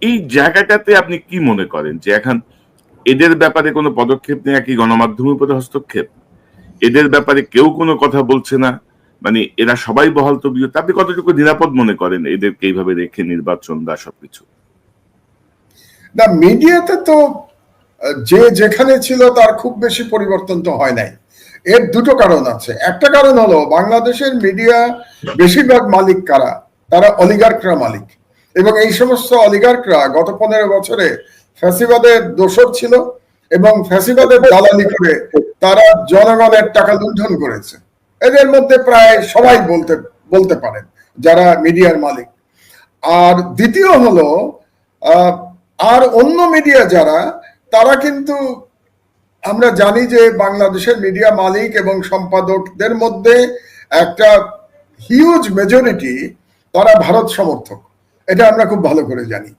এই জায়গাটাতে আপনি কি মনে করেন যে এখন এদের ব্যাপারে কোনো পদক্ষেপ নেওয়া কি গণমাধ্যমের উপরে হস্তক্ষেপ? এদের ব্যাপারে কেউ কোনো কথা বলছে না, মানে এরা সবাই বহাল তবিয়ত। আপনি কতটুকু নিরাপদ মনে করেন এদেরকে এইভাবে রেখে নির্বাচন বা সবকিছু? না, মিডিয়াতে তো যে যেখানে ছিল তার খুব বেশি পরিবর্তন তো হয় নাই। এর দুটো কারণ আছে। একটা কারণ হলো বাংলাদেশের মিডিয়া বেশিরভাগ মালিক কারা? তারা অলিগার্করা মালিক, এবং এই সমস্ত অলিগার্করা গত 15 বছরে ফ্যাসিবাদের দোসর ছিল এবং ফ্যাসিবাদের দালালি করে তারা জনগণের টাকা লুণ্ঠন করেছে। এদের মধ্যে প্রায় সবাই বলতে পারেন যারা মিডিয়ার মালিক। আর দ্বিতীয় হলো আর অন্য মিডিয়া যারা, তারা কিন্তু আমরা জানি যে বাংলাদেশের মিডিয়া মালিক এবং সম্পাদকদের মধ্যে একটা হিউজ মেজরিটি তারা ভারত সমর্থক, এটা আমরা খুব ভালো করে জানি।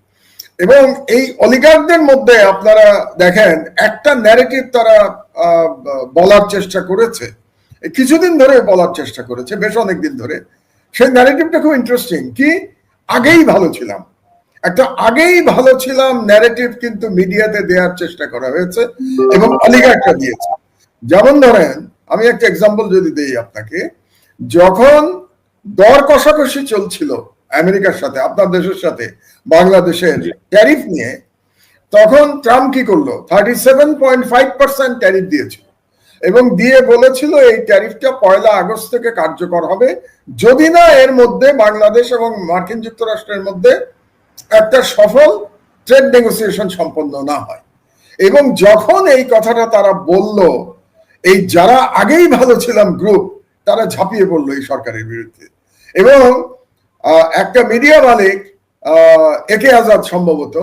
এবং এই অলিগার্কদের মধ্যে আপনারা দেখেন একটা ন্যারেটিভ তারা বলার চেষ্টা করেছে, কিছুদিন ধরে বলার চেষ্টা করেছে, বেশ অনেকদিন ধরে। সেই ন্যারেটিভটা খুব ইন্টারেস্টিং, কি আগেই ভালো ছিলাম, একটা আগেই ভালো ছিলাম ন্যারেটিভ কিন্তু মিডিয়াতে দেওয়ার চেষ্টা করা হয়েছে এবং অলিগার্করা দিয়েছে। যেমন ধরেন, আমি একটা এক্সাম্পল যদি দেই আপনাকে, যখন দর কষাকষি চলছিল আমেরিকার সাথে, আপনার দেশের সাথে বাংলাদেশের ট্যারিফ নিয়ে, তখন ট্রাম্প কি করলো? 37.5% ট্যারিফ দিয়েছিল এবং দিয়ে বলেছিল এই ট্যারিফটা 1 আগস্ট থেকে কার্যকর হবে যদি না এর মধ্যে বাংলাদেশ এবং মার্কিন যুক্তরাষ্ট্রের মধ্যে একটা সফল ট্রেড নেগোসিয়েশন সম্পন্ন না হয়। এবং যখন এই কথাটা তারা বলল, এই যারা আগেই ভালো ছিলাম গ্রুপ, তারা ঝাঁপিয়ে পড়লো এই সরকারের বিরুদ্ধে। এবং একটা মিডিয়া মালিক, একে আজাদ সম্ভবত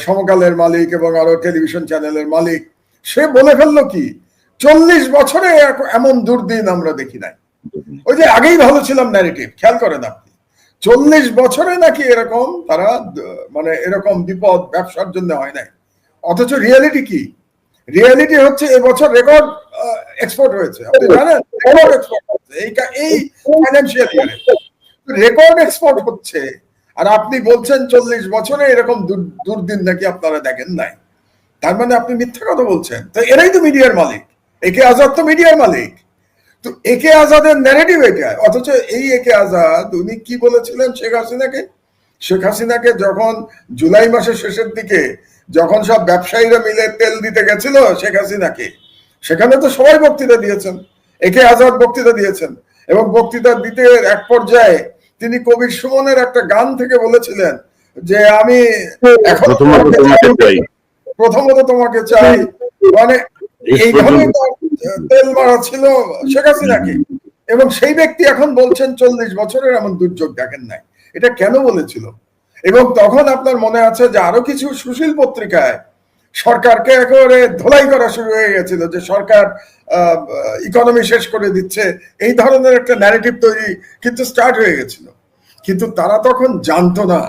সমকালের মালিক এবং আরো টেলিভিশন চ্যানেলের মালিক, সে বলে ফেললো কি, 40 বছরে এমন দুর্দিন আমরা দেখি নাই। ওই যে আগেই ভালো ছিলাম ন্যারেটিভ, খেয়াল করেন আপনি, 40 বছরে নাকি এরকম তারা মানে এরকম বিপদ ব্যবসার জন্য হয় নাই। অথচ রিয়েলিটি কি? রিয়েলিটি হচ্ছে এবছর রেকর্ড এক্সপোর্ট হয়েছে, আপনি জানেন, রেকর্ড এক্সপোর্ট হচ্ছে এই ফাইন্যান্সিয়াল ইয়ারে, রেকর্ড এক্সপোর্ট হচ্ছে। আর আপনি বলছেন 40 বছরে এরকম দুর্দিন নাকি আপনারা দেখেন নাই। তার মানে আপনি মিথ্যা কথা বলছেন। তো এরাই তো মিডিয়ার মালিক, একে আজাদ তো মিডিয়ার মালিক। তো একে আজাদের ন্যারেটিভ এটা। অথচ এই একে আজাদ উনি কি বলেছিলেন শেখ হাসিনাকে যখন জুলাই মাসের শেষের দিকে যখন সব ব্যবসায়ীরা মিলে তেল দিতে গেছিল শেখ হাসিনাকে, সেখানে তো সবাই বক্তৃতা দিয়েছেন, একে আজাদ বক্তৃতা দিয়েছেন। এবং বক্তৃতা দিতে এক পর্যায়ে তিনি কবির সুমনের একটা গান থেকে বলেছিলেন যে আমি এখন প্রথমত তোমাকে চাই, মানে এইভাবে তেল মারা ছিল শেখ হাসিনাকে। এবং সেই ব্যক্তি এখন বলছেন 40 বছরের এমন দুর্যোগ দেখেন নাই। এটা কেন বলেছিল? এবং তখন আপনার মনে আছে যে আরো কিছু সুশীল পত্রিকায় সরকারকে একেবারে ধোলাই করা শুরু হয়ে গেছিল যে সরকার ইকোনমি শেষ করে দিচ্ছে, এই ধরনের একটা ন্যারেটিভ তৈরি কিন্তু স্টার্ট হয়ে গেছিল। কিন্তু তারা তখন জানতো না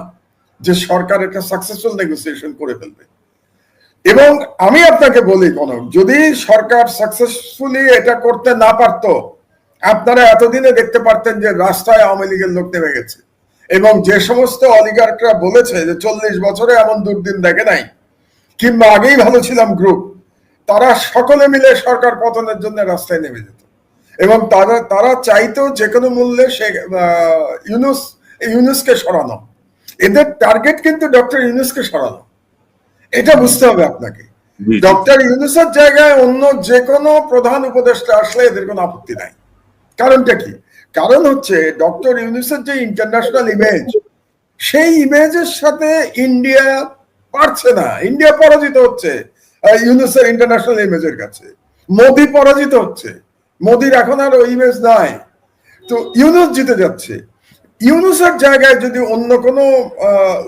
যে সরকার একটা সাকসেসফুল নেগোসিয়েশন করে ফেলবে। এবং আমি আপনাকে বলি, কনক, যদি সরকার সাকসেসফুলি এটা করতে না পারত, আপনারা এতদিনে দেখতে পারতেন যে রাস্তায় আওয়ামী লীগের লোক নেমে গেছে। এবং যে সমস্ত অলিগার্করা বলেছে যে 40 বছরে এমন দুর্দিন দেখে নাই কিংবা আগেই ভালো ছিলাম গ্রুপ, তারা সকলে মিলে সরকার পতনের জন্য রাস্তায় নেমে যেত। এবং তারা চাইতো যে কোনো মূল্যে ইউনুসকে সরানো। এদের টার্গেট কিন্তু ডক্টর ইউনুসকে সরানো, এটা বুঝতে হবে আপনাকে। ডক্টর ইউনুসের জায়গায় অন্য যে কোনো প্রধান উপদেষ্টা আসলে এদের কোনো আপত্তি নাই। কারণটা কি? কারণ হচ্ছে ডক্টর ইউনুসের যে ইন্টারন্যাশনাল ইমেজ, সেই ইমেজের সাথে ইন্ডিয়া পারছে না। ইন্ডিয়া পরাজিত হচ্ছে ইউনুসের ইন্টারন্যাশনাল ইমেজের কাছে। মোদি পরাজিত হচ্ছে, মোদির এখন আর ওই ইমেজ নাই। তো ইউনুস জিতে যাচ্ছে। ইউনুসের জায়গায় যদি অন্য কোনো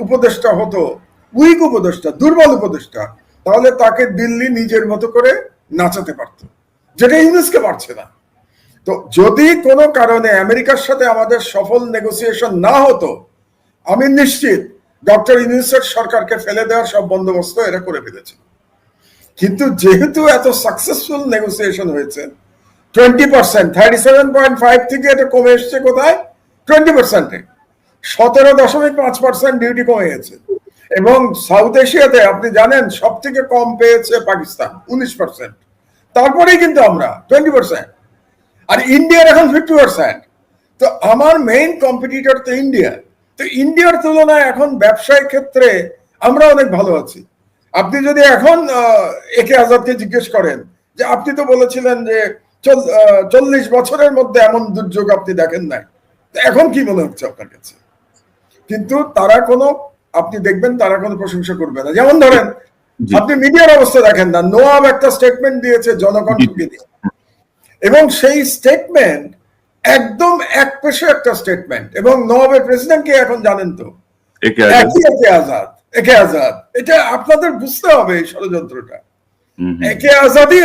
উপদেষ্টা হতো, উইক উপদেষ্টা, দুর্বল উপদেষ্টা, তাহলে তাকে দিল্লি নিজের মতো করে নাচাতে পারত, যেটা ইউনুসকে পারছে না। তো যদি কোনো কারণে আমেরিকার সাথে আমাদের সফল নেগোসিয়েশন না হতো, আমি নিশ্চিত ডক্টর ইউনুসের সরকারকে ফেলে দেওয়ার সব বন্দোবস্ত এরা করে ফেলেছে। কিন্তু যেহেতু এত সাকসেসফুল নেগোসিয়েশন হয়েছে, 20%, 37.5 থেকে এটা কমে এসছে কোথায়? 20%-এ। 17.5% ডিউটি কমে গেছে। এবং সাউথ এশিয়াতে আপনি জানেন সব থেকে কম পেয়েছে পাকিস্তান 19%, তারপরেই কিন্তু আমরা 20%, আর ইন্ডিয়ার এখন 50%। তো আমার মেইন কম্পিটিটর তো ইন্ডিয়া। তো ইন্ডিয়ার তুলনায় এখন ব্যবসায়িক ক্ষেত্রে আমরা অনেক ভালো আছি। আপনি যদি এখন একে আজাদকে জিজ্ঞেস করেন যে আপনি তো বলেছিলেন যে 40 বছরের মধ্যে এমন দুর্যোগ আপনি দেখেন নাই, এখন কি মনে হচ্ছে আপনার কাছে? কিন্তু তারা কোনো, আপনি দেখবেন তারা কোনো প্রশংসা করবে না। যেমন ধরেন আপনি মিডিয়ার অবস্থা দেখেন না, নোয়াব একটা স্টেটমেন্ট দিয়েছে জনকণ্ঠকে দিয়ে, এবং সেই স্টেটমেন্ট একদম এক পেশে একটা স্টেটমেন্ট, এবং নোয়াবের প্রেসিডেন্ট কে এখন জানেন তো, একে আজাদ। এটা আপনাদের বুঝতে হবে এই ষড়যন্ত্রটা, একে আজাদই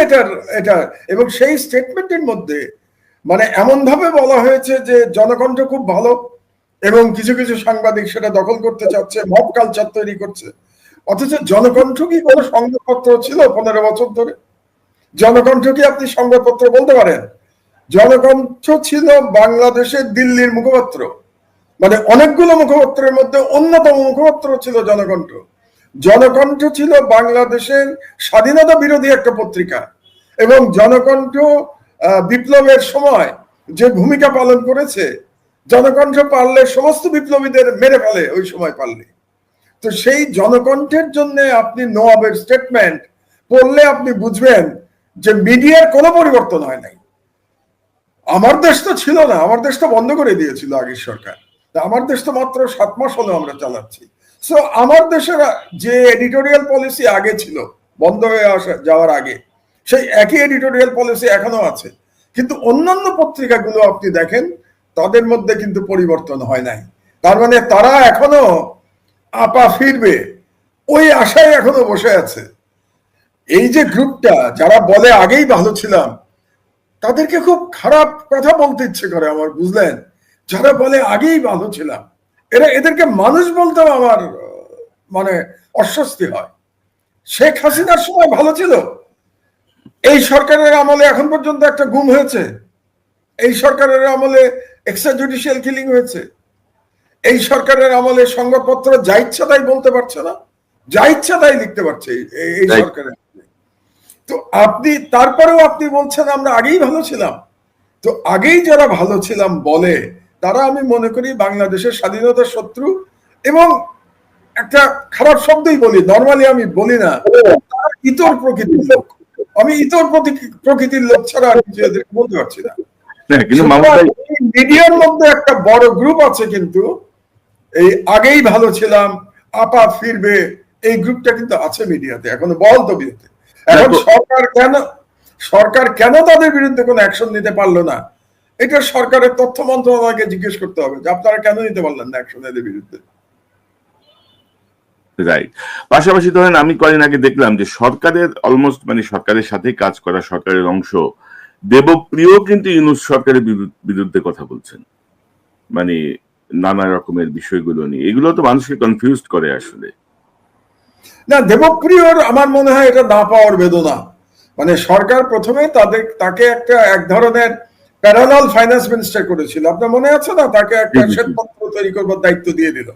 এটা। এবং সেই স্টেটমেন্টের মধ্যে মানে এমন ভাবে বলা হয়েছে যে জনকণ্ঠ খুব ভালো, এবং কিছু কিছু সাংবাদিক সেটা দখল করতে চাচ্ছে, মব কালচার তৈরি করছে। অথচ জনকণ্ঠ কি কোনো সংবাদপত্র ছিল 15 বছর ধরে? জনকণ্ঠ কি আপনি সংবাদপত্র বলতে পারেন? জনকণ্ঠ ছিল বাংলাদেশের দিল্লির মুখপাত্র, মানে অনেকগুলো মুখপাত্রের মধ্যে অন্যতম মুখপাত্র ছিল জনকণ্ঠ। জনকণ্ঠ ছিল বাংলাদেশের স্বাধীনতা বিরোধী একটা পত্রিকা, এবং জনকণ্ঠ বিপ্লবের সময় যে ভূমিকা পালন করেছে, জনকণ্ঠ পারলে সমস্ত বিপ্লবীদের মেরে ফেলে ওই সময় পারলে। তো সেই জনকণ্ঠের জন্য আপনি নোয়াবের স্টেটমেন্ট পড়লে আপনি বুঝবেন যে মিডিয়ার কোনো পরিবর্তন হয় নাই। আমার দেশ তো ছিল না, আমার দেশটা বন্ধ করে দিয়েছিল আগের সরকার। আমার দেশ তো মাত্র 7 মাস হলো আমরা চালাচ্ছি। সো আমার দেশের যে এডিটোরিয়াল পলিসি আগে ছিল বন্ধ হয়ে যাওয়ার আগে, সেই একই এডিটোরিয়াল পলিসি এখনো আছে। কিন্তু অন্যান্য পত্রিকাগুলো আপনি দেখেন তাদের মধ্যে কিন্তু পরিবর্তন হয় নাই। তার মানে তারা এখনো আপা ফিরবে ওই আশায় এখনো বসে আছে। এই যে গ্রুপটা যারা বলে আগেই ভালো ছিলাম, তাদেরকে খুব খারাপ কথা বলতে ইচ্ছে করে আমার, বুঝলেন? যারা বলে আগেই ভালো ছিলাম, এদেরকে মানুষ বলতেও আমার মানে অস্বস্তি হয়। শেখ হাসিনার সময় ভালো ছিল, এই সরকারের আমলে এখন পর্যন্ত একটা গুম হয়েছে, এই সরকারের আমলে এক্সট্রা জুডিশিয়াল কিলিং হয়েছে, এই সরকারের আমলে সংবাদপত্র যা ইচ্ছা তাই বলতে পারছে না, যা ইচ্ছা তাই লিখতে পারছে এই সরকারের। তো আপনি তারপরেও আপনি বলছেন আমরা আগেই ভালো ছিলাম। তো আগেই যারা ভালো ছিলাম বলে, তারা আমি মনে করি বাংলাদেশের স্বাধীনতার শত্রু, এবং একটা খারাপ শব্দই বলি, নর্মালি আমি বলি না, ইতর প্রকৃতির লোক। আমি ইতর প্রকৃতির লোক ছাড়া আর কিছু এদেরকে বলতে পারছি না। মিডিয়ার মধ্যে একটা বড় গ্রুপ আছে, কিন্তু এই আগেই ভালো ছিলাম, আপা ফিরবে, এই গ্রুপটা কিন্তু আছে মিডিয়াতে এখনো বল তবিয়তে। এখন সরকার কেন তাদের বিরুদ্ধে কোনো অ্যাকশন নিতে পারলো না, এটা সরকারের তথ্য মন্ত্রণালয়কে জিজ্ঞেস করতে হবে যে আপনারা কেন নিতে পারলেন না অ্যাকশন এদের বিরুদ্ধে। রাইট। পাশাপাশি ধরেন আমি কয়েকদিন আগে দেখলাম যে সরকারের অলমোস্ট মানে সরকারের সাথে কাজ করা সরকারের অংশ দেবপ্রিয় কিন্তু ইউনূস সরকারের বিরুদ্ধে কথা বলছেন, মানে নানা রকমের বিষয়গুলো নিয়ে। এগুলো তো মানুষকে কনফিউজ করে আসলে। না, দেবপ্রিয়র আমার মনে হয় এটা না পাওয়ার বেদনা। মানে সরকার প্রথমে তাকে একটা এক ধরনের প্যারালাল ফাইন্যান্স মিনিস্টার করেছিল, আপনার মনে আছে না? তাকে একটা শ্বেতপত্র তৈরি করবার দায়িত্ব দিয়ে দিল,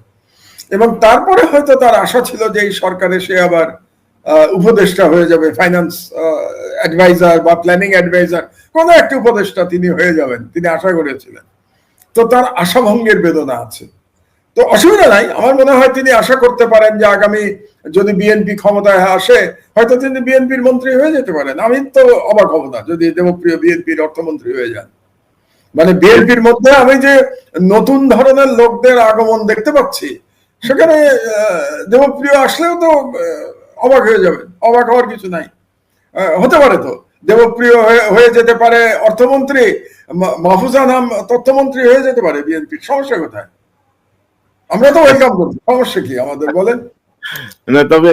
এবং তারপরে হয়তো তার আশা ছিল যে এই সরকারে সে আবার উপদেষ্টা হয়ে যাবে, ফাইন্যান্স অ্যাডভাইজার বা প্ল্যানিং অ্যাডভাইজার, কোনো একটা উপদেষ্টা তিনি হয়ে যাবেন, তিনি আশা করেছিলেন। তো তার আশাভঙ্গের বেদনা আছে। তো অসুবিধা নাই, আমার মনে হয় তিনি আশা করতে পারেন যে আগামী যদি বিএনপি ক্ষমতায় আসে হয়তো তিনি বিএনপির মন্ত্রী হয়ে যেতে পারেন। আমি তো অবাক হব না যদি দেবপ্রিয় বিএনপির অর্থমন্ত্রী হয়ে যান। মানে বিএনপির মধ্যে আমি যে নতুন ধরনের লোকদের আগমন দেখতে পাচ্ছি, সেখানে দেবপ্রিয় আসলেও তো অবাক হয়ে যাবেন, অবাক হওয়ার কিছু নাই। হতে পারে তো দেবপ্রিয় হয়ে যেতে পারে অর্থমন্ত্রী, মাহফুজা নাম তথ্যমন্ত্রী হয়ে যেতে পারে বিএনপির, সমস্যা কোথায়? আমরা তো ওয়েলকাম করছি, সমস্যা কি আমাদের বলেন? না, তবে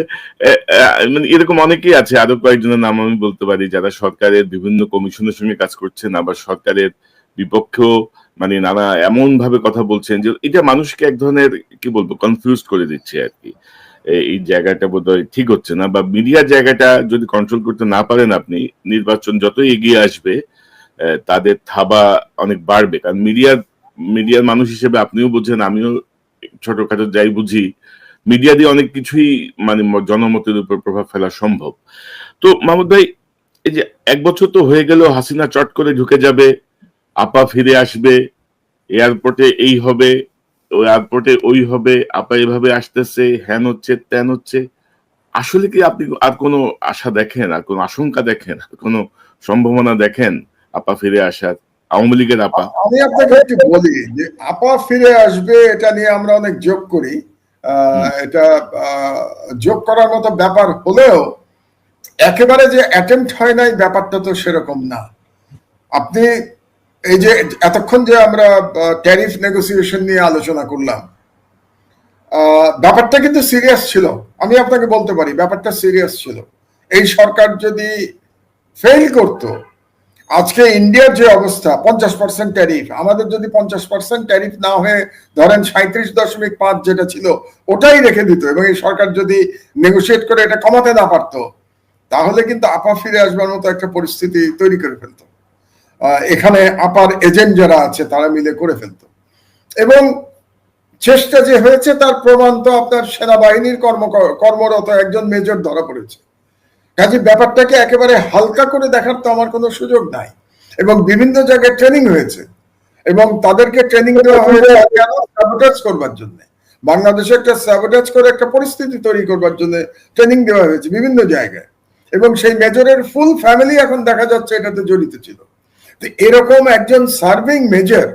মানে এরকম অনেকেই আছে, আরো কয়েকজনের নাম আমি বলতে পারি, যারা সরকারের বিভিন্ন কমিশনের সঙ্গে কাজ করছেন, আবার সরকারের বিপক্ষেও মানে নানা এমন ভাবে কথা বলছেন যে এটা মানুষকে এক ধরনের কি বলবো কনফিউজ করে দিচ্ছে আর কি। এই জায়গাটা বোধহয় ঠিক হচ্ছে না, বা মিডিয়ার জায়গাটা যদি কন্ট্রোল করতে না পারেন আপনি, নির্বাচন যত এগিয়ে আসবে তাদের থাবা অনেক বাড়বে। কারণ মিডিয়ার মানুষ হিসেবে আপনিও বুঝেন, আমিও ছোটখাটো যাই বুঝি, মিডিয়া দিয়ে অনেক কিছুই মানে জনমতের উপর প্রভাব ফেলা সম্ভব। তো মাহমুদ ভাই, এই যে 1 বছর তো হয়ে গেল, হাসিনা চট করে ঢুকে যাবে, আপা ফিরে আসবে, এয়ারপোর্টে এই হবে, এয়ারপোর্টে ওই হবে, আপা এভাবে আসতেছে, হ্যান হচ্ছে ত্যান হচ্ছে। আসলে কি আপনি আর কোনো আশা দেখেন, আর কোনো আশঙ্কা দেখেন, আর কোনো সম্ভাবনা দেখেন আপা ফিরে আসার, আওয়ামী লীগের আপা? আমি আপনাকে একটু বলি যে আপা ফিরে আসবে এটা নিয়ে আমরা অনেক যোগ করি। এটা যোগ করার মতো ব্যাপার হলেও একেবারে যে অ্যাটেম্প্ট হয় নাই ব্যাপারটা তো সেরকম না। আপনি এই যে এতক্ষণ যে আমরা ট্যারিফ নেগোসিয়েশন নিয়ে আলোচনা করলাম, ব্যাপারটা কিন্তু সিরিয়াস ছিল। আমি আপনাকে বলতে পারি ব্যাপারটা সিরিয়াস ছিল। এই সরকার যদি ফেল করতো, আজকে ইন্ডিয়ার যে অবস্থা 50% ট্যারিফ, আমাদের যদি 50% ট্যারিফ না হয়ে ধরেন 37.5 যেটা ছিল ওটাই রেখে দিত, এবং এই সরকার যদি নেগোসিয়েট করে এটা কমাতে না পারতো, তাহলে কিন্তু আপা ফিরে আসবার মতো একটা পরিস্থিতি তৈরি করে ফেলতো। এখানে আপার এজেন্ট যারা আছে তারা মিলে করে ফেলতো। এবং চেষ্টা যে হয়েছে তার প্রমাণ তো আপনার সেনাবাহিনীর কর্মরত একজন মেজর ধরা পড়েছে। কাজে ব্যাপারটাকে একেবারে হালকা করে দেখার তো আমার কোনো সুযোগ নাই। এবং বিভিন্ন জায়গায় ট্রেনিং হয়েছে, এবং তাদেরকে ট্রেনিং দেওয়া হয়েছে কেন? স্যাবোটাজ করবার জন্য। বাংলাদেশে একটা স্যাবোটাজ করে একটা পরিস্থিতি তৈরি করবার জন্য ট্রেনিং দেওয়া হয়েছে বিভিন্ন জায়গায়, এবং সেই মেজরের ফুল ফ্যামিলি এখন দেখা যাচ্ছে এটাতে জড়িত ছিল। তো এরকম একজন সার্ভিং মেজর,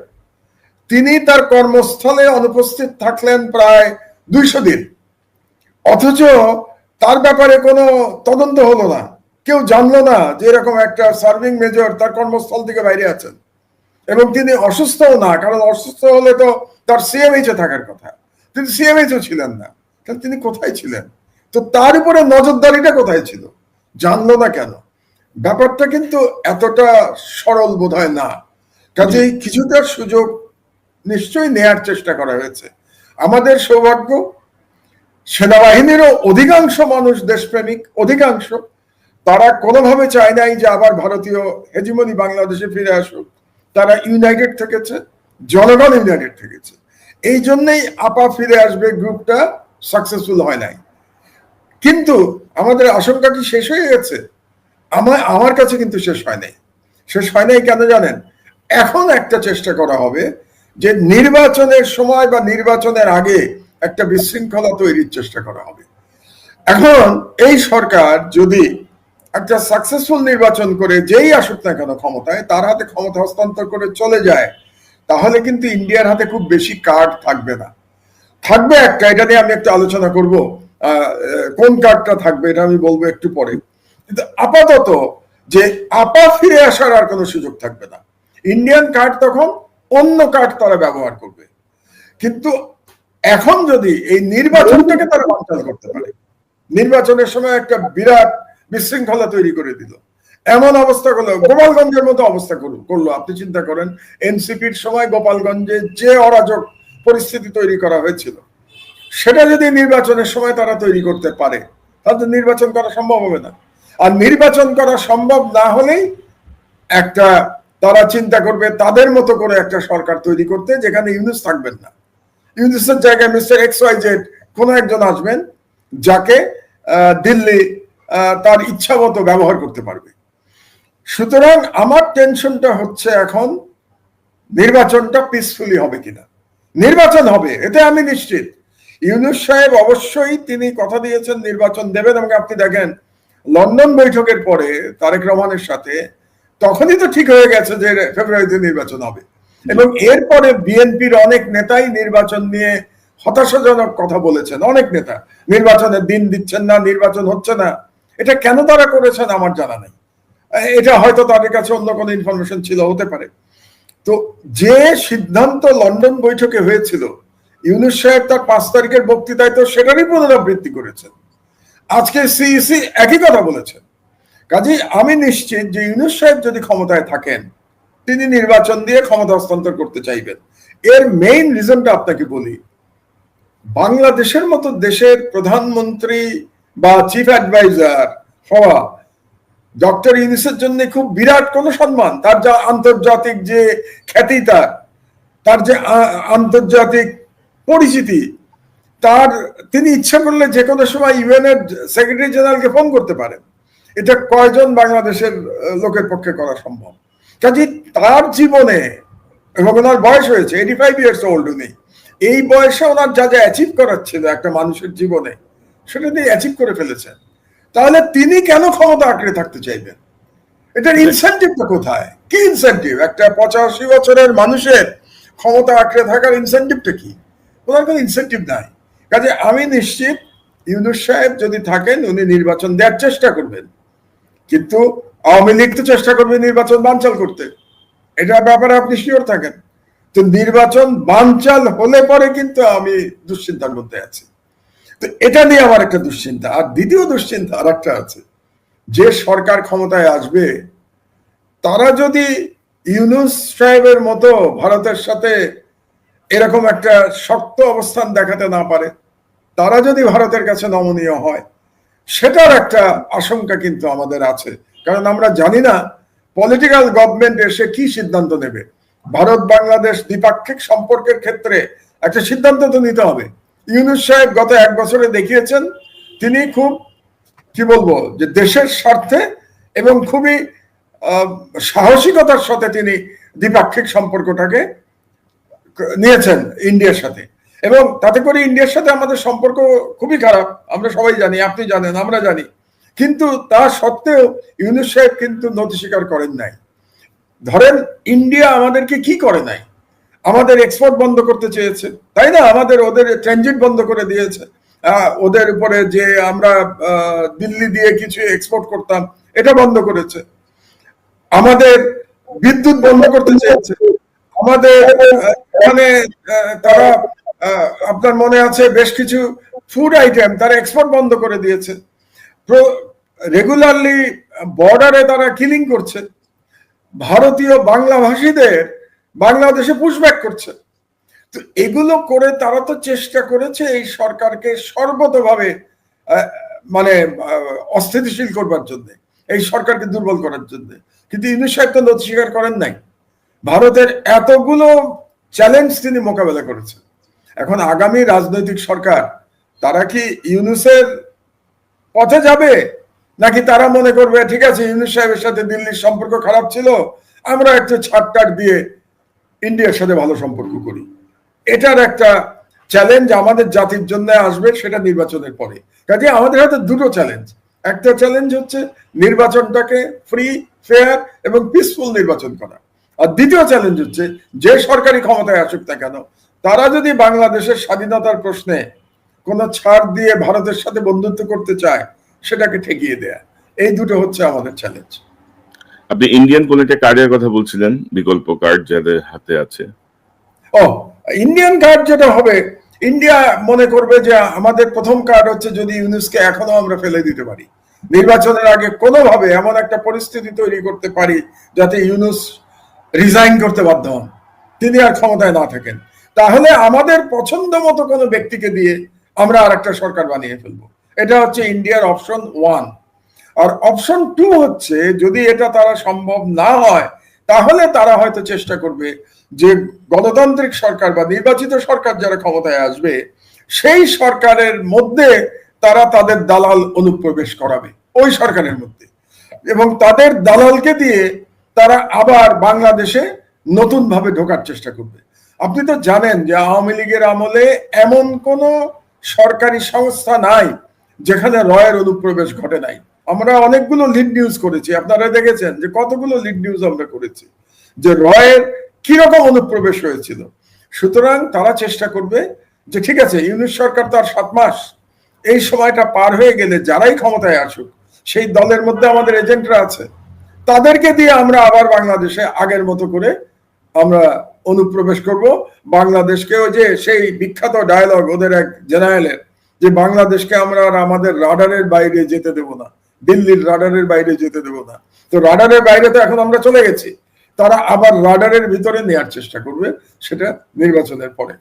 তিনি তার কর্মস্থলে অনুপস্থিত থাকলেন প্রায় 200 দিন, অথচ তার ব্যাপারে কোনো তদন্ত হলো না। কেউ জানলো না যে এরকম একটা সার্ভিং মেজর তার কর্মস্থল থেকে বাইরে আছেন, এবং তিনি অসুস্থও না, কারণ অসুস্থ হলে তো তার সিএমএইচে থাকার কথা, তিনি সিএমএইচও ছিলেন না। তাহলে তিনি কোথায় ছিলেন? তো তার উপরে নজরদারিটা কোথায় ছিল? জানলো না কেন? ব্যাপারটা কিন্তু এতটা সরল বোধ হয় না। কাজেই কিছুটা সুযোগ নিশ্চয়ই নেয়ার চেষ্টা করা হয়েছে। আমাদের সৌভাগ্য, সেনাবাহিনীরও অধিকাংশ মানুষ দেশপ্রেমিক, অধিকাংশ, তারা কোনোভাবে চায় নাই যে আবার ভারতীয় হেজিমনি বাংলাদেশে ফিরে আসুক। তারা ইউনাইটেড থেকেছে, জনগণ ইউনাইটেড থেকেছে। এই জন্যই আপা ফিরে আসবে গ্রুপটা সাকসেসফুল হয় নাই। কিন্তু আমাদের আশঙ্কা কি শেষ হয়ে গেছে? আমার কাছে কিন্তু শেষ হয় নাই। শেষ হয় নাই কেন জানেন? এখন একটা চেষ্টা করা হবে যে নির্বাচনের সময় বা নির্বাচনের আগে একটা বিশৃঙ্খলা তৈরির চেষ্টা করা হবে। এখন এই সরকার যদি একটা সাকসেসফুল নির্বাচন করে যেই আসুক না কেন ক্ষমতায়, তার হাতে ক্ষমতা হস্তান্তর করে চলে যায়, তাহলে কিন্তু ইন্ডিয়ার হাতে খুব বেশি কার্ড থাকবে না। থাকবে একটা, এটা নিয়ে আমি একটু আলোচনা করব, কোন কার্ডটা থাকবে এটা আমি বলবো একটু পরে। কিন্তু আপাতত যে আপা ফিরে আসার আর কোনো সুযোগ থাকবে না। ইন্ডিয়ান কার্ড তখন অন্য কার্ড তারা ব্যবহার করবে। কিন্তু এখন যদি এই নির্বাচনটাকে তারা বানচাল করতে পারে, নির্বাচনের সময় একটা বিরাট বিশৃঙ্খলা তৈরি করে দিল, এমন অবস্থা করলো, গোপালগঞ্জের মতো অবস্থা করলো। আপনি চিন্তা করেন এনসিপির সময় গোপালগঞ্জে যে অরাজক পরিস্থিতি তৈরি করা হয়েছিল, সেটা যদি নির্বাচনের সময় তারা তৈরি করতে পারে, তাহলে নির্বাচন করা সম্ভব হবে না। আর নির্বাচন করা সম্ভব না হলেই একটা তারা চিন্তা করবে তাদের মতো করে একটা সরকার তৈরি করতে, যেখানে ইউনুস থাকবেন না। ইউনুসের জায়গায় মিস্টার XYZ কোনো একজন আসবেন, যাকে দিল্লি তার ইচ্ছা মতো ব্যবহার করতে পারবে। সুতরাং আমার টেনশনটা হচ্ছে এখন নির্বাচনটা পিসফুলি হবে কিনা। নির্বাচন হবে, এতে আমি নিশ্চিত। ইউনুস সাহেব অবশ্যই তিনি কথা দিয়েছেন নির্বাচন দেবেন, এবং আপনি দেখেন লন্ডন বৈঠকের পরে তারেক রহমানের সাথে তখনই তো ঠিক হয়ে গেছে যে ফেব্রুয়ারিতে নির্বাচন হবে। এবং এরপরে বিএনপির অনেক নেতাই নির্বাচন নিয়ে হতাশাজনক কথা বলেছেন। অনেক নেতা নির্বাচনের দিন দিচ্ছেন না, নির্বাচন হচ্ছে না। এটা কেন তারা করেছেন আমার জানা নেই। এটা হয়তো তাদের কাছে অন্য কোনো ইনফরমেশন ছিল, হতে পারে। তো যে সিদ্ধান্ত লন্ডন বৈঠকে হয়েছিল, ইউনুস সাহেব তার 5 তারিখের বক্তৃতায় তো সেটারই পুনরাবৃত্তি করেছেন। আজকে সিইসি একই কথা বলেছেন। কাজেই আমি নিশ্চিত যে ইউনুস সাহেব যদি ক্ষমতায় থাকেন, তিনি নির্বাচন দিয়ে ক্ষমতা হস্তান্তর করতে চাইবেন। এর মেইন রিজনটা আপনাকে বলি, বাংলাদেশের মতো দেশের প্রধানমন্ত্রী বা চিফ অ্যাডভাইজার হওয়া ডক্টর ইউনুসের জন্য খুব বিরাট কোনো সম্মান। তার যা আন্তর্জাতিক যে খ্যাতি, তার যে আন্তর্জাতিক পরিচিতি, তিনি ইচ্ছা করলে যে কোনো সময় ইউএন এর সেক্রেটারি জেনারেলকে ফোন করতে পারেন। এটা কয়জন বাংলাদেশের লোকের পক্ষে করা সম্ভব? কাজে তার জীবনে, এবং ওনার বয়স হয়েছে 85 ইয়ার্স ওল্ড, উনি এই বয়সে ওনার যা যা অ্যাচিভ করার ছিল একটা মানুষের জীবনে, সেটা তিনি অ্যাচিভ করে ফেলেছেন। তাহলে তিনি কেন ক্ষমতা আঁকড়ে থাকতে চাইবেন? এটার ইনসেন্টিভটা কোথায়? কি ইনসেন্টিভ? একটা 85 বছরের মানুষের ক্ষমতা আঁকড়ে থাকার ইনসেন্টিভটা কি? ওনার কোনো ইনসেন্টিভ নাই। কাজে আমি নিশ্চিত ইউনূস সাহেব যদি থাকেন উনি নির্বাচন দেওয়ার চেষ্টা করবেন, কিন্তু আওয়ামী লীগ তো চেষ্টা করবে নির্বাচন বানচাল করতে, এটা ব্যাপারে আপনি শিওর থাকেন। তো নির্বাচন বানচাল হলে পরে কিন্তু আমি দুশ্চিন্তার মধ্যে আছি। তো এটা নিয়ে আমার একটা দুশ্চিন্তা। আর দ্বিতীয় দুশ্চিন্তা আর একটা আছে, যে সরকার ক্ষমতায় আসবে তারা যদি ইউনূস সাহেবের মতো ভারতের সাথে এরকম একটা শক্ত অবস্থান দেখাতে না পারে, তারা যদি ভারতের কাছে নমনীয় হয়, সেটার একটা আশঙ্কা কিন্তু আমাদের আছে। কারণ আমরা জানি না পলিটিক্যাল গভর্নমেন্ট এসে কি সিদ্ধান্ত নেবে। ভারত বাংলাদেশ দ্বিপাক্ষিক সম্পর্কের ক্ষেত্রে একটা সিদ্ধান্ত তো নিতে হবে। ইউনূস সাহেব গত 1 বছরে দেখিয়েছেন তিনি খুব, কি বলবো, যে দেশের স্বার্থে এবং খুবই সাহসিকতার সাথে তিনি দ্বিপাক্ষিক সম্পর্কটাকে নিয়েছেন ইন্ডিয়ার সাথে, এবং তাতে করে ইন্ডিয়ার সাথে আমাদের সম্পর্ক খুবই খারাপ, আমরা সবাই জানি, আপনি জানেন, আমরা জানি। কিন্তু তা সত্ত্বেও ইউনূস সাহেব কিন্তু নতি স্বীকার করেন নাই। ধরেন ইন্ডিয়া আমাদেরকে কি করে নাই? আমাদের এক্সপোর্ট বন্ধ করতে চেয়েছে, তাই না? ওদের ট্রানজিট বন্ধ করে দিয়েছে। ওদের উপরে যে আমরা দিল্লি দিয়ে কিছু এক্সপোর্ট করতাম এটা বন্ধ করেছে। আমাদের বিদ্যুৎ বন্ধ করতে চেয়েছে। আমাদের এখানে তারা, আপনার মনে আছে, বেশ কিছু ফুড আইটেম তারা এক্সপোর্ট বন্ধ করে দিয়েছে। রেগুলারলি বর্ডারে তারা কিলিং করছে। ভারতীয় বাংলা ভাষীদের বাংলাদেশে পুশব্যাক করছে। তো এগুলো করে তারা তো চেষ্টা করেছে এই সরকারকে সর্বতভাবে মানে অস্থিতিশীল করবার জন্য, এই সরকারকে দুর্বল করার জন্য। কিন্তু ইউনূস সাহেব তো নতি স্বীকার করেন নাই। ভারতের এতগুলো চ্যালেঞ্জ তিনি মোকাবেলা করেছেন। এখন আগামী রাজনৈতিক সরকার তারা কি ইউনূসের পথে যাবে, নাকি তারা মনে করবে ঠিক আছে ইউনূস সাহেবের সাথে দিল্লির সম্পর্ক খারাপ ছিল, আমরা একটু ছাড়টার দিয়ে ইন্ডিয়ার সাথে ভালো সম্পর্ক করি? এটার একটা চ্যালেঞ্জ আমাদের জাতির জন্য আসবে, সেটা নির্বাচনের পরে। কাজে আমাদের হাতে দুটো চ্যালেঞ্জ। একটা চ্যালেঞ্জ হচ্ছে নির্বাচনটাকে ফ্রি, ফেয়ার এবং পিসফুল নির্বাচন করা। আর দ্বিতীয় চ্যালেঞ্জ হচ্ছে যে সরকারি ক্ষমতায় আসুক না কেন, তারা যদি বাংলাদেশের স্বাধীনতার প্রশ্নে কোনো ছাড় দিয়ে ভারতের সাথে বন্ধুত্ব করতে চায়, সেটাকে ঠেকিয়ে দেয়া। এই দুটো হচ্ছে আমাদের চ্যালেঞ্জ। আপনি ইন্ডিয়ান কোন একটা কার্ডের কথা বলছিলেন, বিকল্প কার্ড যাদের হাতে আছে। ইন্ডিয়ান কার্ড যেটা হবে, ইন্ডিয়া মনে করবে যে আমাদের প্রথম কার্ড হচ্ছে যদি ইউনূসকে এখনো আমরা ফেলে দিতে পারি, নির্বাচনের আগে কোনোভাবে এমন একটা পরিস্থিতি তৈরি করতে পারি যাতে ইউনূস রিজাইন করতে বাধ্য হন, তিনি আর ক্ষমতায় না থাকেন, তাহলে আমাদের পছন্দ মতো কোনো ব্যক্তিকে দিয়ে আমরা আর একটা সরকার বানিয়ে ফেলবো। এটা হচ্ছে ইন্ডিয়ার অপশন 1। আর অপশন 2 হচ্ছে যদি এটা তারা সম্ভব না হয়, তাহলে তারা হয়তো চেষ্টা করবে যে গণতান্ত্রিক সরকার বা নির্বাচিত সরকার যারা ক্ষমতায় আসবে সেই সরকারের মধ্যে তারা তাদের দালাল অনুপ্রবেশ করাবে ওই সরকারের মধ্যে, এবং তাদের দালালকে দিয়ে তারা আবার বাংলাদেশে নতুন ভাবে ঢোকার চেষ্টা করবে। আপনি তো জানেন যে আওয়ামী লীগের আমলে এমন কোন সরকারি সংস্থা নাই যেখানে রয়ের অনুপ্রবেশ ঘটে নাই। আমরা অনেকগুলো লিড নিউজ করেছি, আপনারা দেখেছেন যে কতগুলো লিড নিউজ আমরা করেছি যে রয়ের কিরকম অনুপ্রবেশ হয়েছিল। সুতরাং তারা চেষ্টা করবে যে ঠিক আছে ইউনূস সরকার তো আর 7 মাস, এই সময়টা পার হয়ে গেলে যারাই ক্ষমতায় আসুক সেই দলের মধ্যে আমাদের এজেন্টরা আছে, তাদেরকে দিয়ে আমরা আবার বাংলাদেশে আগের মতো করে আমরা অনুপ্রবেশ করব। বাংলাদেশকে ওই যে সেই বিখ্যাত ডায়ালগ ওদের এক জেনারেলের, যে বাংলাদেশকে আমরা আর আমাদের রাডারের বাইরে যেতে দেব না, দিল্লির রাডারের বাইরে যেতে দেব না। তো রাডারের বাইরে তো এখন আমরা চলে গেছি, তারা আবার রাডারের ভিতরে নেওয়ার চেষ্টা করবে, সেটা নির্বাচনের পরে।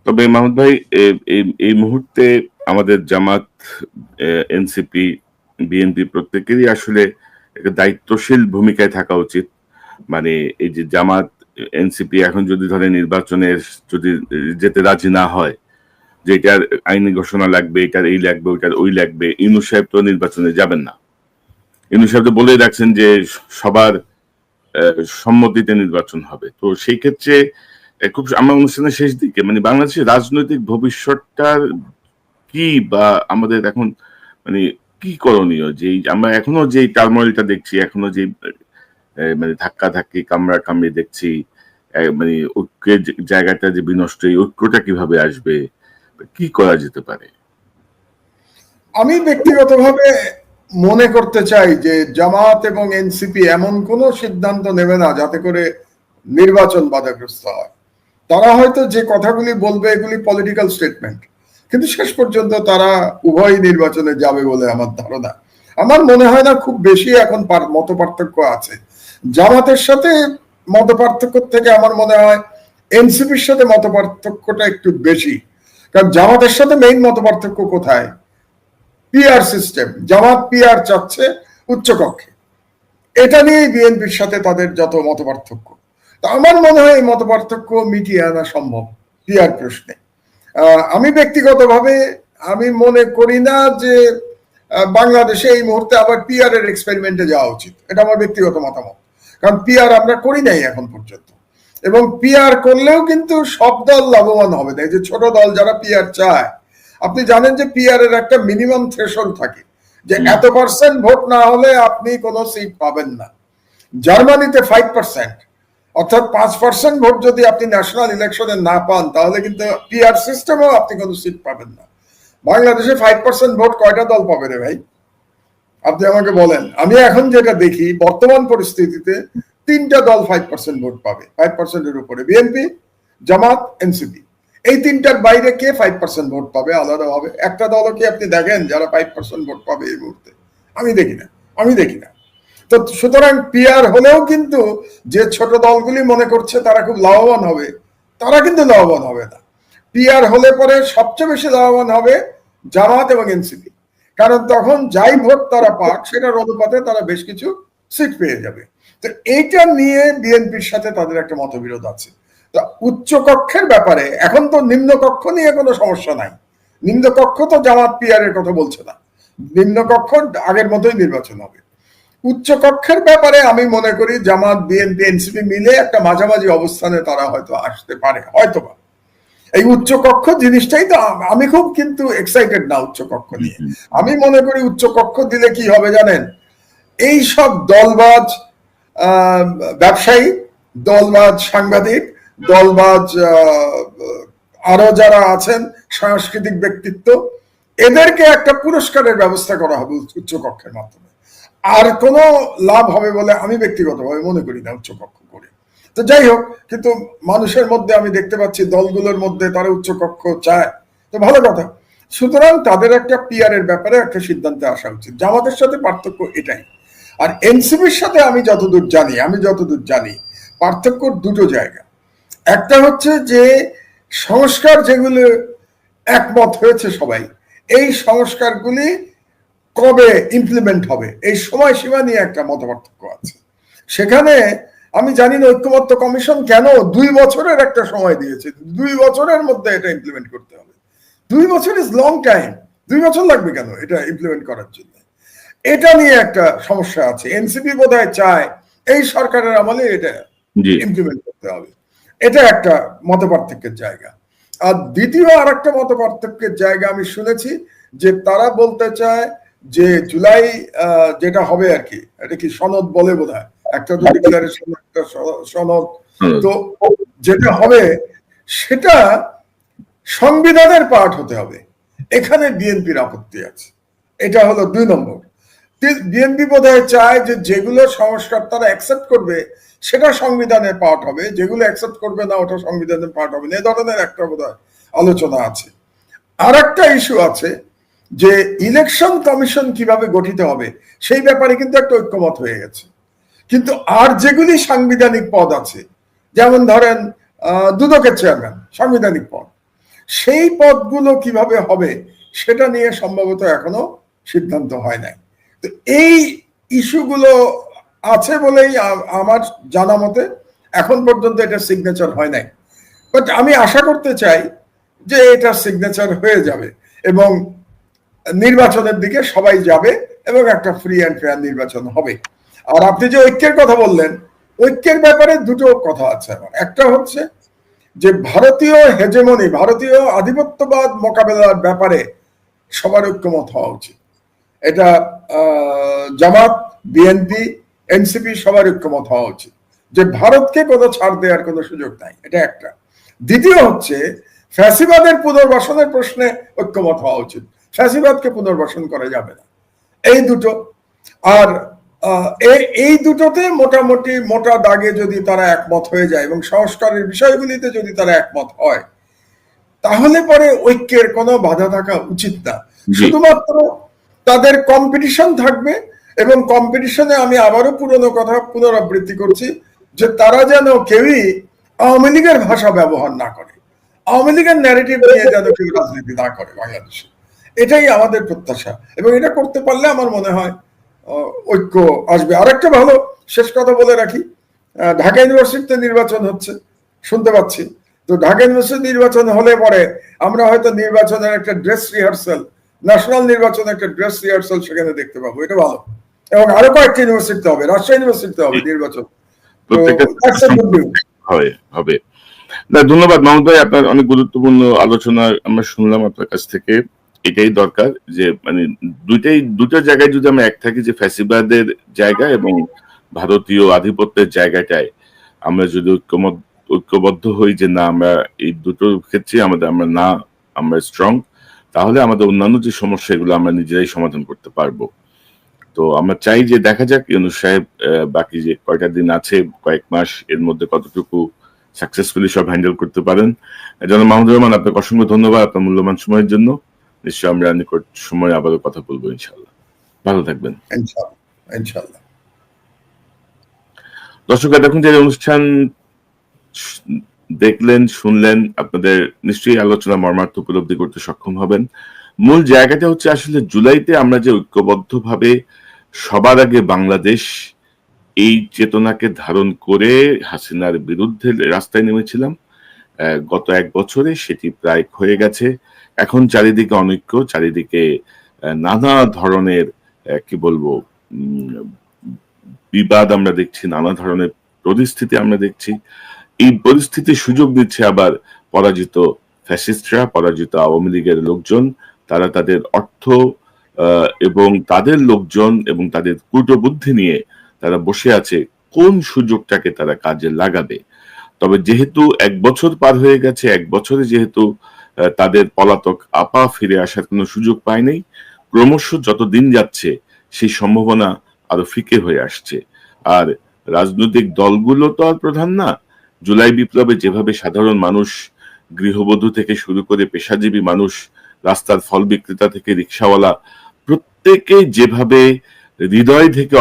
তবে মাহমুদ ভাই, এই মুহূর্তে আমাদের জামাত, এনসিপি, বিএনপি প্রত্যেকেরই আসলে একটা দায়িত্বশীল ভূমিকায় থাকা উচিত। মানে এই যে জামাত, এনসিপি এখন যদি ধরে নির্বাচনের যদি যেতে রাজি না হয়, যে এটার আইনি ঘোষণা লাগবে, এটার এই লাগবে, ওইটার ওই লাগবে। ইউনূস সাহেব তো নির্বাচনে যাবেন না। ইউনূস সাহেব তো বলেই রাখছেন যে সবার সম্মতিতে নির্বাচন হবে। তো সেই ক্ষেত্রে খুব আমার অনুষ্ঠানের শেষ দিকে মানে বাংলাদেশের রাজনৈতিক ভবিষ্যৎটার কি, বা আমাদের এখন মানে কি করণীয়, যে আমরা এখনো যে টার্মোইলটা দেখছি, এখনো যে মানে ধাক্কা ধাক্কি কামড়া কামড়ি দেখছি, মানে ঐক্যের জায়গাটা যে বিনষ্ট, এই ঐক্যটা কিভাবে আসবে, কি করা যেতে পারে? আমি ব্যক্তিগতভাবে মনে করতে চাই যে জামাত এবং এনসিপি এমন কোন সিদ্ধান্ত নেবে না যাতে করে নির্বাচন বাধাগ্রস্ত হয়। তারা হয়তো যে কথাগুলি বলবে এগুলি পলিটিক্যাল স্টেটমেন্ট, কিন্তু শেষ পর্যন্ত তারা উভয় নির্বাচনে যাবে বলে আমার ধারণা। আমার মনে হয় না খুব বেশি এখন মত পার্থক্য আছে। জামাতের সাথে মত পার্থক্য থেকে আমার মনে হয় এনসিপির সাথে মত পার্থক্যটা একটু বেশি। কারণ জামাতের সাথে মেইন মত পার্থক্য কোথায়? PR system. জামাত পিআর চাচ্ছে উচ্চকক্ষে, এটা নিয়েই বিএনপির সাথে তাদের যত মত পার্থক্য। তা আমার মনে হয় এই মত পার্থক্য মিটিয়ে আনা সম্ভব পিআর প্রশ্নে। আমি ব্যক্তিগতভাবে আমি মনে করি না যে বাংলাদেশে এই মুহূর্তে আবার পিআর এর এক্সপেরিমেন্টে যাওয়া উচিত। এটা আমার ব্যক্তিগত মতামত। কারণ পিআর আমরা করি নাই এখন পর্যন্ত, এবং পিআর করলেও কিন্তু সব দল লাভবান হবে না। এই যে ছোট দল যারা পিআর চায়, আপনি জানেন যে পিআর এর একটা মিনিমাম থ্রেশহোল্ড থাকে, যে এত পার্সেন্ট ভোট না হলে আপনি কোনো সিট পাবেন না। জার্মানিতে 5%, অর্থাৎ 5% ভোট যদি আপনি ন্যাশনাল ইলেকশনে না পান তাহলে কিন্তু পিআর সিস্টেমেও আপনি কোনো সিট পাবেন না। বাংলাদেশে 5% ভোট কয়টা দল পাবে রে ভাই? আপনি আমাকে বলেন। আমি এখন যেটা দেখি বর্তমান পরিস্থিতিতে 3টা দল 5% ভোট পাবে, 5%-এর উপরে। বিএনপি, জামাত, এনসিপি। এই 3টার বাইরে কে 5% ভোট পাবে আলাদাভাবে? একটা দলও কি আপনি দেখেন যারা 5% ভোট পাবে এই মুহূর্তে? আমি দেখি না। তো সুতরাং পিআর হলেও কিন্তু যে ছোট দলগুলি মনে করছে তারা খুব লাভবান হবে, তারা কিন্তু লাভবান হবে না। পিআর হলে পরে সবচেয়ে বেশি লাভবান হবে জামাত এবং এনসিপি, কারণ তখন যাই ভোট তারা পাক সেটার অনুপাতে তারা বেশ কিছু সিট পেয়ে যাবে। তো এইটা নিয়ে বিএনপির সাথে তাদের একটা মতবিরোধ আছে। তো উচ্চ কক্ষের ব্যাপারে এখন তো নিম্ন কক্ষ নিয়ে কোনো সমস্যা নাই। নিম্ন কক্ষ তো জামাত পিআর এর কথা বলছে না, নিম্ন কক্ষ আগের মতোই নির্বাচন হবে। উচ্চ কক্ষের ব্যাপারে আমি মনে করি জামাত, বিএনপি, এনসিপি মিলে একটা মাঝামাঝি অবস্থানে তারা হয়তো আসতে পারে, হয়তোবা। এই উচ্চ কক্ষ জিনিসটাই তো আমি খুব কিন্তু এক্সাইটেড না উচ্চ কক্ষ নিয়ে। আমি মনে করি উচ্চ কক্ষ দিলে কি হবে জানেন? এই সব দলবাজ ব্যবসায়ী, দলবাজ সাংবাদিক, দলবাজ আরো যারা আছেন সাংস্কৃতিক ব্যক্তিত্ব, এদেরকে একটা পুরস্কারের ব্যবস্থা করা হবে উচ্চ কক্ষের মাধ্যমে। আর কোনো লাভ হবে বলে আমি ব্যক্তিগতভাবে মনে করি না উচ্চ কক্ষ করে। তো যাই হোক, কিন্তু মানুষের মধ্যে আমি দেখতে পাচ্ছি দলগুলোর মধ্যে তারা উচ্চ কক্ষ চায়, তো ভালো কথা। সুতরাং তাদের একটা পিআর এর ব্যাপারে একটা সিদ্ধান্তে আসা উচিত। জামাতের সাথে পার্থক্য এটাই। আর এনসিপির সাথে আমি যতদূর জানি পার্থক্য দুটো জায়গা। একটা হচ্ছে যে সংস্কার যেগুলো একমত হয়েছে সবাই, এই সংস্কারগুলি কবে ইমপ্লিমেন্ট হবে এই সময়সীমা নিয়ে একটা মতপার্থক্য আছে। সেখানে আমি জানি না ঐক্যমত্য কমিশন কেন 2 বছরের একটা সময় দিয়েছে। 2 বছরের মধ্যে এটা ইমপ্লিমেন্ট করতে হবে। 2 বছর ইজ লং টাইম। 2 বছর লাগবে কেন এটা ইমপ্লিমেন্ট করার জন্য? এটা নিয়ে একটা সমস্যা আছে। এনসিপি বোধহয় চায় এই সরকারের আমলে এটা ইমপ্লিমেন্ট করতে হবে। এটা একটা মতপার্থক্যের জায়গা। আর দ্বিতীয় আর একটা মতপার্থক্যের জায়গা আমি শুনেছি যে তারা বলতে চায় যে জুলাই যেটা হবে আর কি, এটা কি সনদ বলে বোধহয়, একটা তো ডিক্লারেশন, একটা সনদ, তো যেটা হবে সেটা সংবিধানের পার্ট হতে হবে। এখানে বিএনপির আপত্তি আছে। এটা হলো 2 নম্বর। বিএনপি বোধহয় চায় যে যেগুলো সংস্কার তারা অ্যাকসেপ্ট করবে সেটা সংবিধানের পার্ট হবে, যেগুলো অ্যাকসেপ্ট করবে না ওটা সংবিধানের পার্ট হবে না। এ ধরনের একটা বোধহয় আলোচনা আছে। আর একটা ইস্যু আছে যে ইলেকশন কমিশন কিভাবে গঠিত হবে সেই ব্যাপারে কিন্তু একটা ঐক্যমত হয়ে গেছে। কিন্তু আর যেগুলি সাংবিধানিক পদ আছে, যেমন ধরেন দুদকের চেয়ারম্যান সাংবিধানিক পদ, সেই পদগুলো কিভাবে হবে সেটা নিয়ে সম্ভবত এখনো সিদ্ধান্ত হয় নাই। তো এই ইস্যুগুলো আছে বলেই আমার জানা মতে এখন পর্যন্ত এটা সিগনেচার হয় নাই। বাট আমি আশা করতে চাই যে এটা সিগনেচার হয়ে যাবে এবং নির্বাচনের দিকে সবাই যাবে এবং একটা ফ্রি অ্যান্ড ফেয়ার নির্বাচন হবে। আর আপনি যে ঐক্যের কথা বললেন, ঐক্যের ব্যাপারে দুটো কথা আছে আমার। একটা হচ্ছে যে ভারতীয় হেজেমনি, ভারতীয় আধিপত্যবাদ মোকাবেলার ব্যাপারে সবার ঐক্যমত হওয়া উচিত। এটা জামাত, বিএনপি, এনসিপি সবার ঐক্যমত হওয়া উচিত যে ভারতকে কোনো ছাড় দেওয়ার কোনো সুযোগ নাই। এটা একটা। দ্বিতীয় হচ্ছে ফ্যাসিবাদের পুনর্বাসনের প্রশ্নে ঐক্যমত হওয়া উচিত। ফ্যাসিবাদকে পুনর্বাসন করা যাবে না। এই দুটো। আর এই দুটোতে মোটামুটি মোটা দাগে যদি তারা একমত হয়ে যায় এবং সংস্কারের বিষয়গুলিতে যদি তারা একমত হয়, তাহলে পরে ঐক্যের কোনো বাধা থাকা উচিত না। শুধুমাত্র তাদের কম্পিটিশন থাকবে এবং কম্পিটিশনে আমি আবারও পুরনো কথা পুনরাবৃত্তি করছি যে তারা যেন কেউই আওয়ামী লীগের ভাষা ব্যবহার না করে, আওয়ামী লীগের ন্যারেটিভ নিয়ে যেন কেউ রাজনীতি না করে বাংলাদেশে। এটাই আমাদের প্রত্যাশা এবং এটা করতে পারলে আমার মনে হয় ঐক্য আসবে। আরেকটা ভালো শেষ কথা বলে রাখি, ঢাকা ইউনিভার্সিটিতে নির্বাচন হচ্ছে শুনতে পাচ্ছি। তো ঢাকা ইউনিভার্সিটি নির্বাচন হলে পরে আমরা হয়তো নির্বাচনের একটা ড্রেস রিহার্সাল, ন্যাশনাল নির্বাচনের একটা ড্রেস রিহার্সাল সেখানে দেখতে পাবো। এটা ভালো। এবং আরো কয়েকটা ইউনিভার্সিটিতে হবে, রাজশাহী ইউনিভার্সিটিতে হবে নির্বাচন। হবে। ধন্যবাদ মাহমুদ ভাই, আপনার অনেক গুরুত্বপূর্ণ আলোচনা আমরা শুনলাম আপনার কাছ থেকে। এটাই দরকার যে মানে দুটো জায়গায় যদি আমরা এক থাকি, যে ফ্যাসিবাদের জায়গা এবং ভারতীয় আধিপত্যের জায়গাটায় আমরা যদি ঐক্যবদ্ধ হই যে না আমরা এই দুটোর ক্ষেত্রে আমরা স্ট্রং, তাহলে আমাদের অন্যান্য যে সমস্যা এগুলো আমরা নিজেরাই সমাধান করতে পারবো। তো আমরা চাই যে দেখা যাক ইউনূস সাহেব বাকি যে কয়টা দিন আছে, কয়েক মাস, এর মধ্যে কতটুকু সাকসেসফুলি সব হ্যান্ডেল করতে পারেন। জনাব মাহমুদুর রহমান, আপনাকে অসংখ্য ধন্যবাদ আপনার মূল্যবান সময়ের জন্য। নিশ্চয়ই আমরা নিকট সময় আবারও কথা বলবো ইনশাআল্লাহ। ভালো থাকবেন। ইনশাআল্লাহ। দর্শক, এখন যে অনুষ্ঠান দেখলেন, শুনলেন, আপনাদের নিশ্চয়ই আলোচনা মর্মার্থ উপলব্ধি করতে সক্ষম হবেন। মূল জায়গাটা হচ্ছে আসলে জুলাইতে আমরা যে ঐক্যবদ্ধভাবে সবার আগে বাংলাদেশ এই চেতনাকে ধারণ করে হাসিনার বিরুদ্ধে রাস্তায় নেমেছিলাম, গত এক বছরে সেটি প্রায় হয়ে গেছে। এখন চারিদিকে অনৈক্য, চারিদিকে নানা ধরনের কি বলবো বিবাদ আমরা দেখছি, নানা ধরনের পরিস্থিতি আমরা দেখছি। এই পরিস্থিতির সুযোগ দিচ্ছে আবার পরাজিত ফ্যাসিস্টরা, পরাজিত আওয়ামী লীগের লোকজন। তারা তাদের অর্থ এবং তাদের লোকজন এবং তাদের কূটবুদ্ধি নিয়ে তারা বসে আছে কোন সুযোগটাকে তারা কাজে লাগাবে। তবে যেহেতু এক বছর পার হয়ে গেছে, এক বছরে যেহেতু তাদের পলাতক আপা ফিরে আসার কোনো সুযোগ পায় নাই, ক্রমশ যত দিন যাচ্ছে সেই সম্ভাবনা আরো ফিকে হয়ে আসছে। আর রাজনৈতিক দলগুলো তো আর প্রধান না। জুলাই বিপ্লবে যেভাবে সাধারণ মানুষ, গৃহবধূ থেকে শুরু করে পেশাজীবী মানুষ, রাস্তার ফল বিক্রেতা থেকে রিক্সাওয়ালা, প্রত্যেকে যেভাবে হৃদয় থেকে